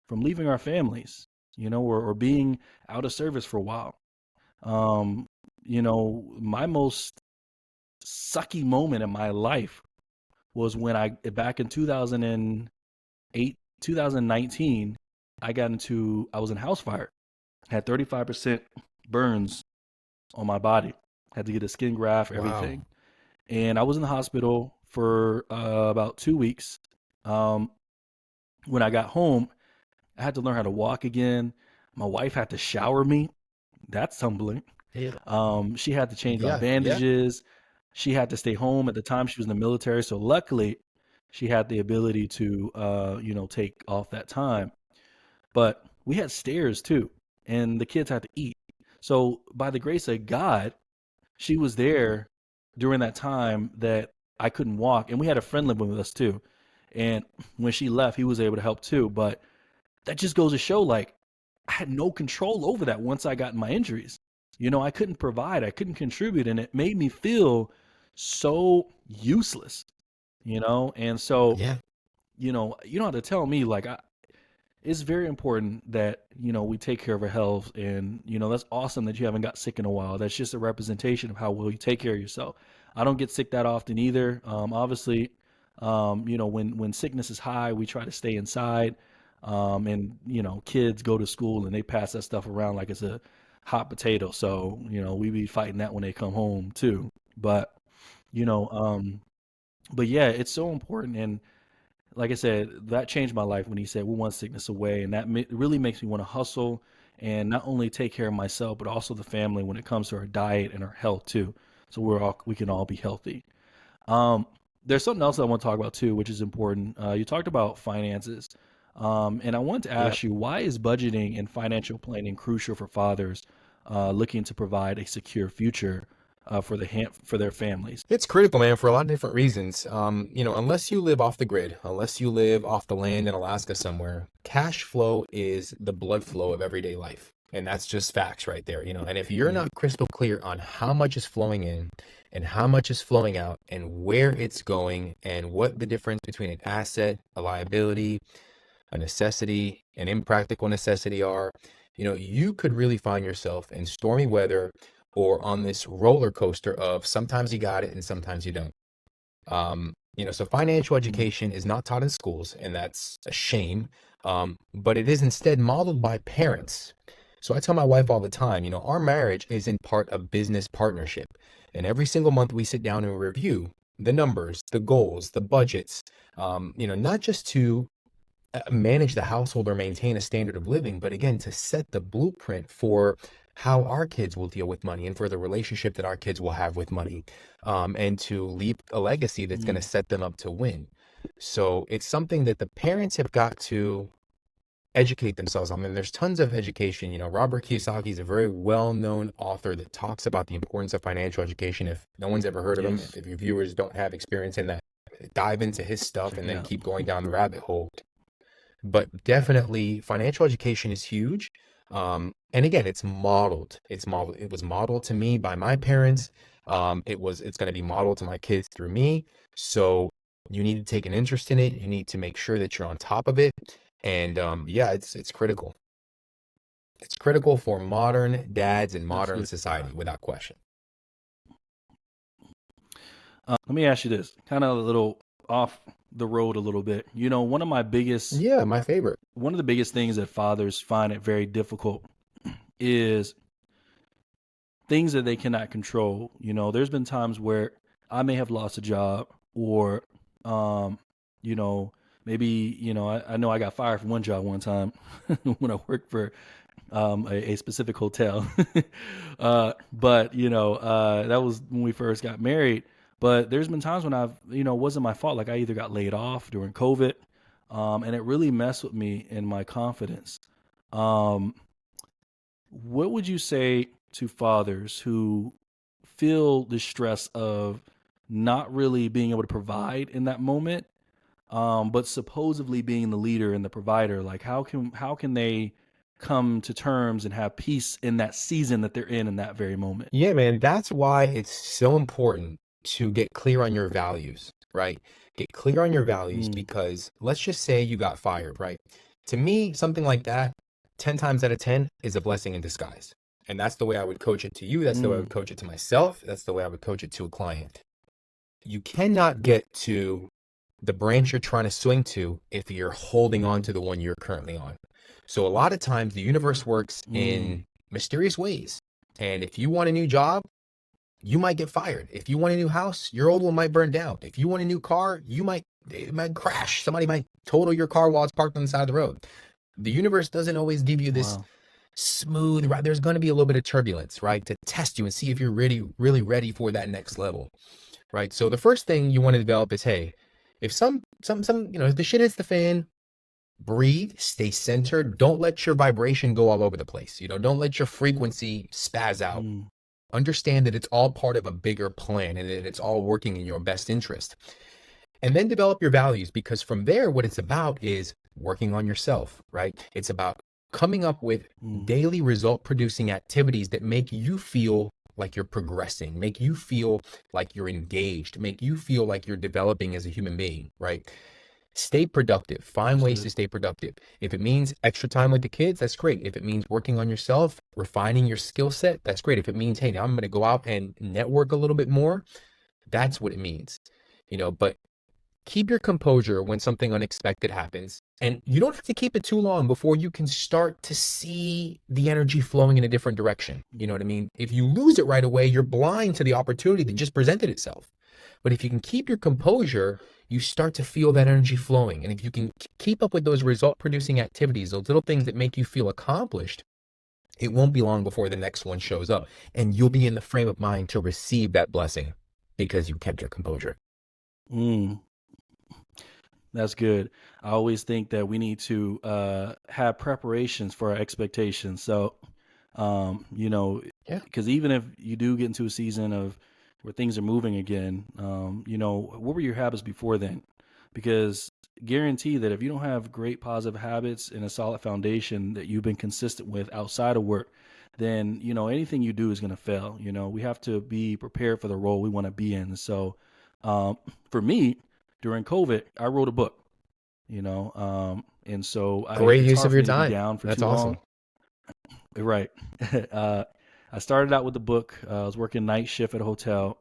from leaving our families, or being out of service for a while. Um, my most sucky moment in my life was when back in 2008, 2019, I was in house fire, had 35% burns on my body, had to get a skin graft, Wow. everything. And I was in the hospital for about 2 weeks. Um, when I got home, I had to learn how to walk again. My wife had to shower me. That's humbling. Yeah. She had to change my Yeah. Yeah. bandages. She had to stay home. At the time, she was in the military, so luckily, she had the ability to, take off that time. But we had stairs too, and the kids had to eat. So by the grace of God, she was there during that time that I couldn't walk, and we had a friend living with us too. And when she left, he was able to help too. But that just goes to show, like, I had no control over that once I got in my injuries. I couldn't provide, I couldn't contribute, and it made me feel so useless. And so, Yeah. you don't have to tell me, like, it's very important that we take care of our health, and that's awesome that you haven't got sick in a while. That's just a representation of how well you take care of yourself. I don't get sick that often either. Obviously, when sickness is high, we try to stay inside. And kids go to school and they pass that stuff around like it's a hot potato, so we be fighting that when they come home too. but you know um but yeah, it's so important. And like I said, that changed my life when he said we're one sickness away, and that really makes me want to hustle and not only take care of myself but also the family when it comes to our diet and our health too, so we can all be healthy. um, there's something else I want to talk about too, which is important. You talked about finances, and I want to Yeah. ask you, why is budgeting and financial planning crucial for fathers looking to provide a secure future for their families? It's critical, man, for a lot of different reasons. Unless you live off the grid, unless you live off the land in Alaska somewhere, cash flow is the blood flow of everyday life. And that's just facts right there. And if you're Yeah. not crystal clear on how much is flowing in and how much is flowing out and where it's going and what the difference between an asset, a liability, a necessity, an impractical necessity are, you could really find yourself in stormy weather or on this roller coaster of sometimes you got it and sometimes you don't. So financial Mm, education is not taught in schools, and that's a shame. But it is instead modeled by parents. So I tell my wife all the time, our marriage is in part a business partnership. And every single month we sit down and review the numbers, the goals, the budgets, not just to manage the household or maintain a standard of living, but again, to set the blueprint for how our kids will deal with money and for the relationship that our kids will have with money, and to leave a legacy that's going to Mm, set them up to win. So it's something that the parents have got to educate themselves on. And there's tons of education. Robert Kiyosaki is a very well-known author that talks about the importance of financial education. If no one's ever heard of him, yes. if your viewers don't have experience in that, dive into his stuff Check and it then out. keep going down the rabbit hole. But definitely financial education is huge. And again, it's modeled. It's modeled. It was modeled to me by my parents. It's going to be modeled to my kids through me. So you need to take an interest in it. You need to make sure that you're on top of it. And yeah, it's critical. It's critical for modern dads and That's modern good. society, without question. Let me ask you this, kind of a little off the road a little bit. Yeah, my favorite. One of the biggest things that fathers find it very difficult is things that they cannot control. There's been times where I may have lost a job, or, um, you know, maybe, I know I got fired from one job one time when I worked for a specific hotel. But, that was when we first got married. But there's been times when it wasn't my fault. Like I either got laid off during COVID, and it really messed with me and my confidence. Um, what would you say to fathers who feel the stress of not really being able to provide in that moment, but supposedly being the leader and the provider? Like how can they come to terms and have peace in that season that they're in that very moment? Yeah, man, that's why it's so important to get clear on your values, right? Get clear on your values Mm, because let's just say you got fired, right? To me, something like that, 10 times out of 10 is a blessing in disguise. And that's the way I would coach it to you. That's the way I would mm, coach it to myself. That's the way I would coach it to a client. You cannot get to the branch you're trying to swing to if you're holding on to the one you're currently on. So a lot of times the universe works mm. in mysterious ways. And if you want a new job, you might get fired. If you want a new house, your old one might burn down. If you want a new car, it might crash. Somebody might total your car while it's parked on the side of the road. The universe doesn't always give you this Wow. smooth, right? There's going to be a little bit of turbulence, right? To test you and see if you're really ready for that next level, right? So the first thing you want to develop is, hey, if if the shit hits the fan, breathe, stay centered. Don't let your vibration go all over the place. Don't let your frequency spaz out. Mm, Understand that it's all part of a bigger plan and that it's all working in your best interest. And then develop your values because from there, what it's about is working on yourself, right? It's about coming up with mm. daily result producing activities that make you feel like you're progressing, make you feel like you're engaged, make you feel like you're developing as a human being, right? Stay productive. Find ways to Understood. stay productive. If it means extra time with the kids, that's great. If it means working on yourself, refining your skill set, that's great. If it means, hey, now I'm going to go out and network a little bit more, that's what it means. But keep your composure when something unexpected happens. And you don't have to keep it too long before you can start to see the energy flowing in a different direction. You know what I mean? If you lose it right away, you're blind to the opportunity that just presented itself. But if you can keep your composure, you start to feel that energy flowing. And if you can keep up with those result producing activities, those little things that make you feel accomplished, it won't be long before the next one shows up. And you'll be in the frame of mind to receive that blessing because you kept your composure. Mm. That's good. I always think that we need to have preparations for our expectations. So, Yeah. because even if you do get into a season of where things are moving again, what were your habits before then? Because guarantee that if you don't have great positive habits and a solid foundation that you've been consistent with outside of work, then anything you do is going to fail. We have to be prepared for the role we want to be in. So, for me, during COVID, I wrote a book, and so Great it's use hard of for your me to be time. down for That's too long. awesome. Right. uh, I started out with the book. I was working night shift at a hotel,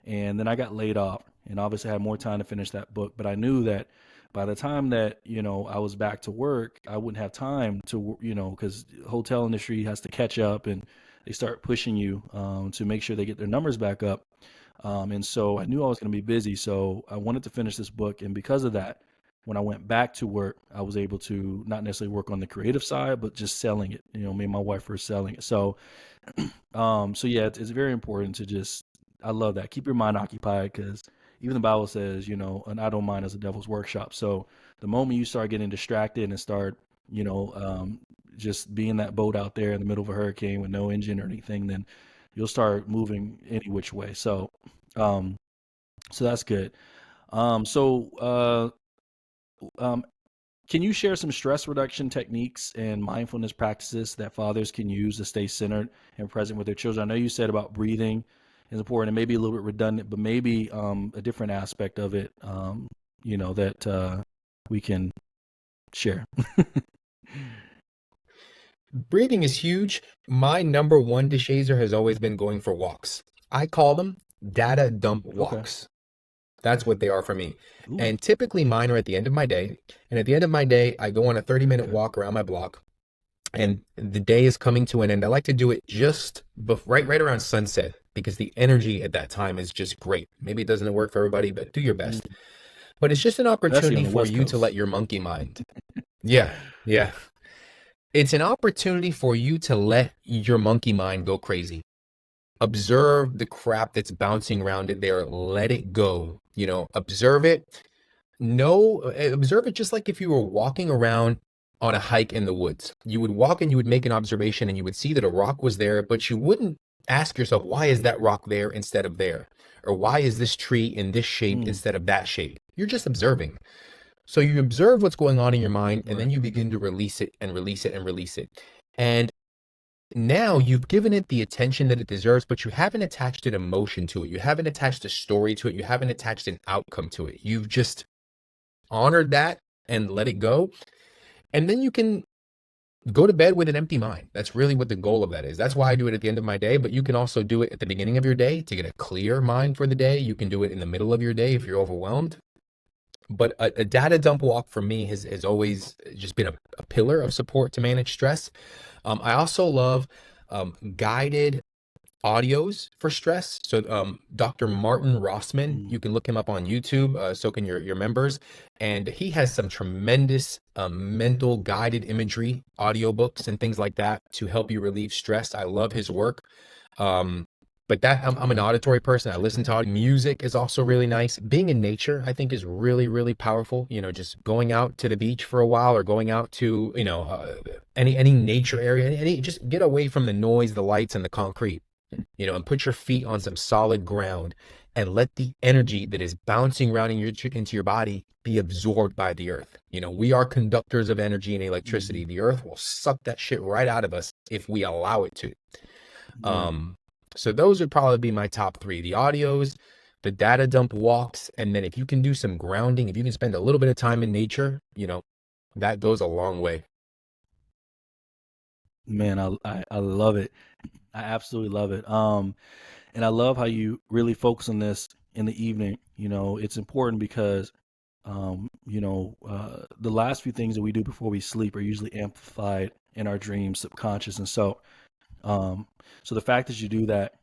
and then I got laid off. And obviously, I had more time to finish that book. But I knew that by the time that I was back to work, I wouldn't have time to because hotel industry has to catch up, and they start pushing you to make sure they get their numbers back up. And so I knew I was going to be busy. So I wanted to finish this book, and because of that. when I went back to work, I was able to not necessarily work on the creative side, but just selling it. Me and my wife were selling it. So yeah, it's very important to just, I love that. Keep your mind occupied, because even the Bible says, an idle mind is a devil's workshop. So the moment you start getting distracted and start, you know, um, just being that boat out there in the middle of a hurricane with no engine or anything, then you'll start moving any which way. Um, so that's good. Um, so, uh, um, can you share some stress reduction techniques and mindfulness practices that fathers can use to stay centered and present with their children? I know you said about breathing is important and maybe a little bit redundant, but maybe a different aspect of it, that we can share. Breathing is huge. My number one DeShazer has always been going for walks. I call them data dump Okay. walks. That's what they are for me. Ooh. And typically mine are at the end of my day. And at the end of my day, I go on a 30-minute Okay. walk around my block. And the day is coming to an end. I like to do it just right around sunset, because the energy at that time is just great. Maybe it doesn't work for everybody, but do your best. Mm. But it's just an Especially on opportunity the for West you to Coast. let your monkey mind. Yeah, yeah. It's an opportunity for you to let your monkey mind go crazy. Observe the crap that's bouncing around it there. Let it go. Observe it. No, observe it just like if you were walking around on a hike in the woods. You would walk and you would make an observation and you would see that a rock was there, but you wouldn't ask yourself, why is that rock there instead of there? Or why is this tree in this shape Mm. instead of that shape? You're just observing. So you observe what's going on in your mind, and Right. then you begin to release it and release it and release it. And now you've given it the attention that it deserves, but you haven't attached an emotion to it. You haven't attached a story to it. You haven't attached an outcome to it. You've just honored that and let it go. And then you can go to bed with an empty mind. That's really what the goal of that is. That's why I do it at the end of my day, but you can also do it at the beginning of your day to get a clear mind for the day. You can do it in the middle of your day if you're overwhelmed. But a data dump walk for me has always just been a pillar of support to manage stress. I also love guided audios for stress. So Dr. Martin Rossman, Mm. you can look him up on YouTube, so can your members. And he has some tremendous mental guided imagery audiobooks and things like that to help you relieve stress. I love his work. Um, but I'm an Okay. auditory person. I listen to audio. Music is also really nice. Being in nature, I think, is really, really powerful. Just going out to the beach for a while, or going out to, any nature area, just get away from the noise, the lights, and the concrete, and put your feet on some solid ground and let the energy that is bouncing around into your body be absorbed by the earth. We are conductors of energy and electricity. Mhm. The earth will suck that shit right out of us if we allow it to. Right. Um, so those would probably be my top three: the audios, the data dump walks, and then if you can do some grounding, if you can spend a little bit of time in nature, that goes a long way. Man, I love it. I absolutely love it. And I love how you really focus on this in the evening. It's important because, the last few things that we do before we sleep are usually amplified in our dreams, subconscious. And um, so the fact that you do that,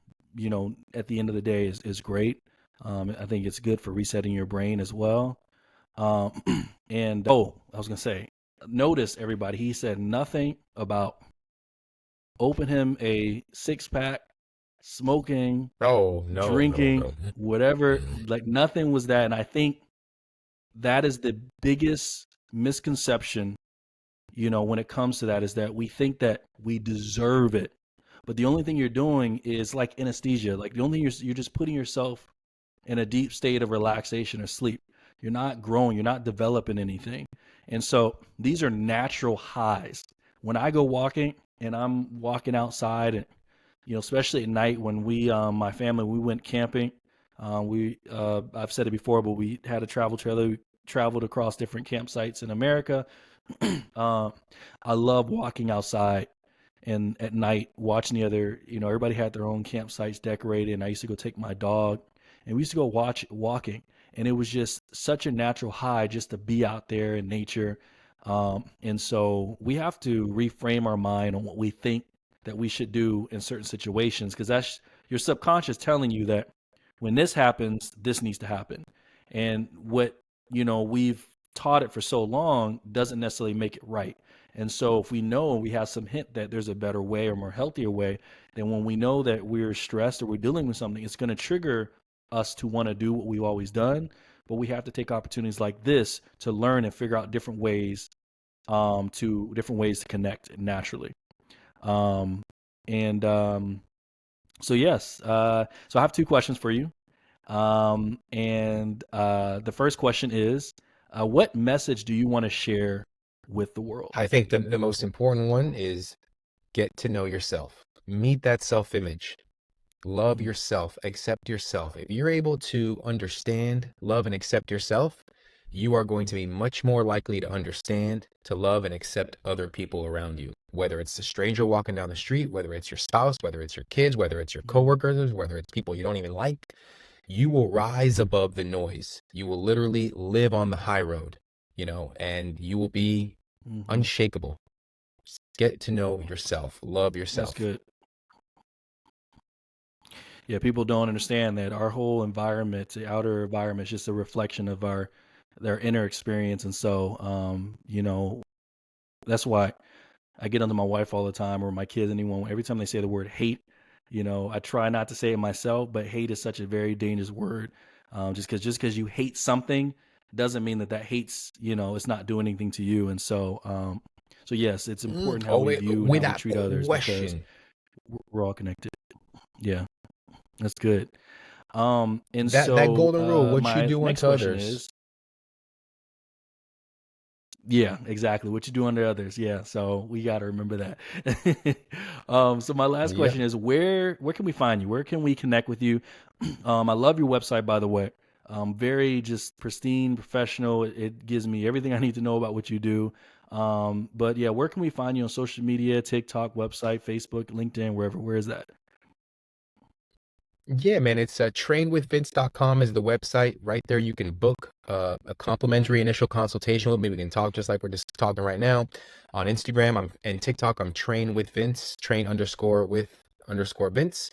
at the end of the day is great. I think it's good for resetting your brain as well. Um, and I was gonna say, notice everybody, he said nothing about open him a six pack, smoking, Oh, no, no, drinking, no. whatever. Like nothing was that. And I think that is the biggest misconception, when it comes to that, is that we think that we deserve it. But the only thing you're doing is like anesthesia. Like the only thing you're just putting yourself in a deep state of relaxation or sleep. You're not growing, you're not developing anything. And so these are natural highs. When I go walking and I'm walking outside, and especially at night when my family, we went camping. I've said it before, but we had a travel trailer. We traveled across different campsites in America. uh, I love walking outside and at night watching the other. Everybody had their own campsites decorated, and I used to go take my dog, and we used to go watch walking, and it was just such a natural high just to be out there in nature. And so we have to reframe our mind on what we think that we should do in certain situations, because that's your subconscious telling you that when this happens, this needs to happen. And what we've taught it for so long doesn't necessarily make it right. And so if we know we have some hint that there's a better way or more healthier way, then when we know that we're stressed or we're dealing with something, it's going to trigger us to want to do what we've always done. But we have to take opportunities like this to learn and figure out different ways to connect naturally. Um, and so yes, so I have two questions for you. And the first question is, what message do you want to share with the world? I think the most important one is get to know yourself, meet that self image, love Mm, yourself, accept yourself. If you're able to understand, love, and accept yourself, you are going to be much more likely to understand, to love, and accept other people around you. Whether it's a stranger walking down the street, whether it's your spouse, whether it's your kids, whether it's your mm, coworkers, whether it's people you don't even like, you will rise above the noise. You will literally live on the high road, and you will be mhm. unshakable. Get to know yourself, love That's yourself. good. Yeah, people don't understand that our whole environment, the outer environment, is just a reflection of their inner experience. And so, that's why I get under my wife all the time, or my kids, anyone. Every time they say the word hate, I try not to say it myself, but hate is such a very dangerous word. Just because you hate something doesn't mean that hate's it's not doing anything to you. And so yes, it's important how Oh, we wait, view and how we without treat others because question. we're all connected. Yeah, that's good. And That so golden rule, what you my do next unto question others. is, yeah, exactly. What you do under others. Yeah. So we got to remember that. So my last Yeah. question is, where can we find you? Where can we connect with you? I love your website, by the way. Very just pristine, professional. It gives me everything I need to know about what you do. But yeah, where can we find you on social media, TikTok, website, Facebook, LinkedIn, wherever? Where is that? Yeah, man, it's trainwithvince.com is the website. Right there, you can book a complimentary initial consultation with me. We can talk just like we're just talking right now. On Instagram, and TikTok, I'm train with Vince, train underscore with underscore Vince.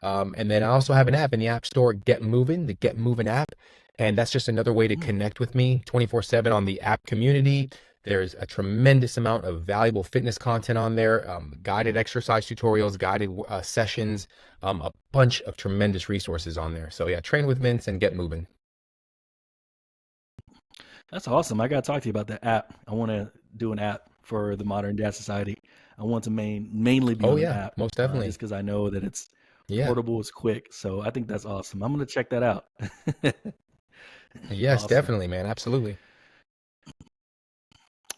And then I also have an app in the App Store, Get Moving, the Get Moving app. And that's just another way to Mm, connect with me 24/7 on the app community. There's a tremendous amount of valuable fitness content on there, guided exercise tutorials, guided sessions, a bunch of tremendous resources on there. So yeah, train with Vince and get moving. that's awesome. I got to talk to you about that app. I want to do an app for the modern dad society. I want to mainly be Oh on an yeah, app, most just definitely. because I know that it's Yeah. portable, it's quick. So I think that's awesome. I'm gonna check that out. Yes, Awesome. definitely, man. Absolutely.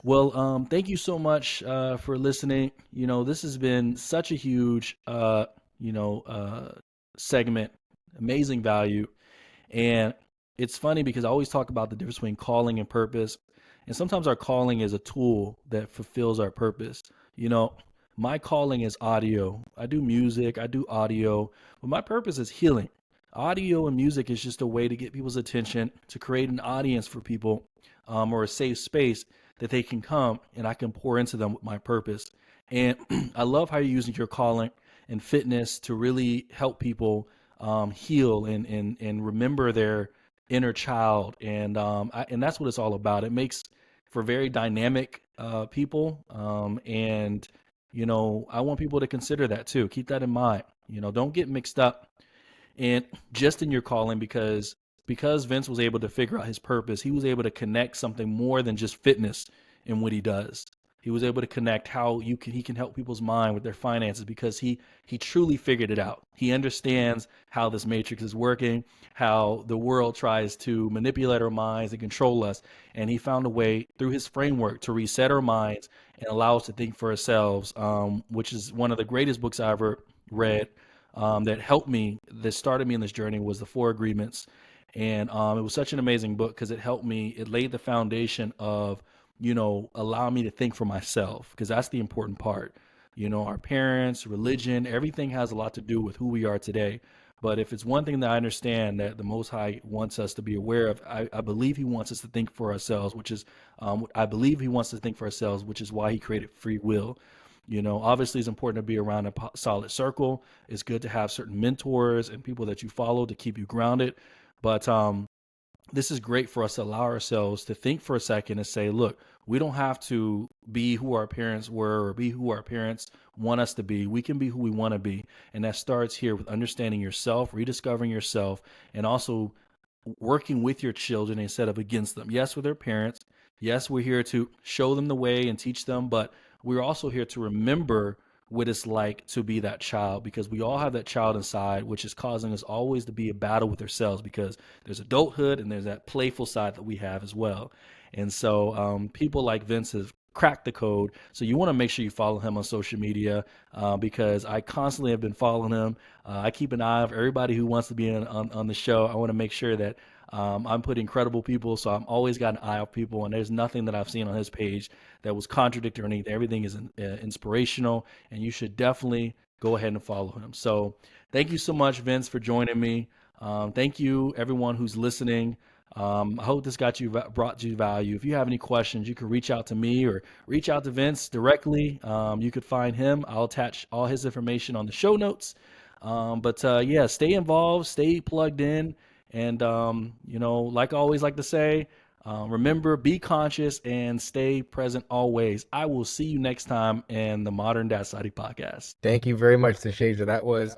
Well, thank you so much for listening. This has been such a huge, you know, uh, segment, amazing value. And it's funny because I always talk about the difference between calling and purpose. And sometimes our calling is a tool that fulfills our purpose. You know, my calling is audio. I do music, I do audio, but my purpose is healing. Audio and music is just a way to get people's attention, to create an audience for people, or a safe space that they can come and I can pour into them with my purpose. And I love how you're using your calling and fitness to really help people heal and remember their inner child, and that's what it's all about. It makes for very dynamic people, and I want people to consider that too. Keep that in mind. Don't get mixed up and just in your calling because Vince was able to figure out his purpose. He was able to connect something more than just fitness in what he does. He was able to connect how he can help people's mind with their finances because he truly figured it out. He understands how this matrix is working, how the world tries to manipulate our minds and control us, and he found a way through his framework to reset our minds and allow us to think for ourselves, which is one of the greatest books I ever read, that started me in this journey, was the Four Agreements. And it was such an amazing book because it helped me. It laid the foundation of, allow me to think for myself, because that's the important part. Our parents, religion, everything has a lot to do with who we are today. But if it's one thing that I understand that the Most High wants us to be aware of, I believe He wants us to think for ourselves, I believe He wants us to think for ourselves, which is why He created free will. Obviously, it's important to be around a solid circle. It's good to have certain mentors and people that you follow to keep you grounded. But this is great for us to allow ourselves to think for a second and say, look, we don't have to be who our parents were or be who our parents want us to be. We can be who we want to be. And that starts here with understanding yourself, rediscovering yourself, and also working with your children instead of against them. Yes, with their parents. Yes, we're here to show them the way and teach them, but we're also here to remember what it's like to be that child, because we all have that child inside, which is causing us always to be a battle with ourselves, because there's adulthood and there's that playful side that we have as well. And so people like Vince have cracked the code. So you want to make sure you follow him on social media, because I constantly have been following him. I keep an eye on everybody who wants to be on the show. I want to make sure that I'm putting credible people, so I'm always got an eye on people, and there's nothing that I've seen on his page that was contradictory or anything. Everything is inspirational, and you should definitely go ahead and follow him. So thank you so much, Vince, for joining me. Thank you, everyone who's listening. I hope this brought you value. If you have any questions, you can reach out to me or reach out to Vince directly. You could find him. I'll attach all his information on the show notes. But yeah, stay involved, stay plugged in, and like I always like to say, remember, be conscious and stay present always. I will see you next time in the Modern Dad Society podcast. Thank you very much, Tashasia. That was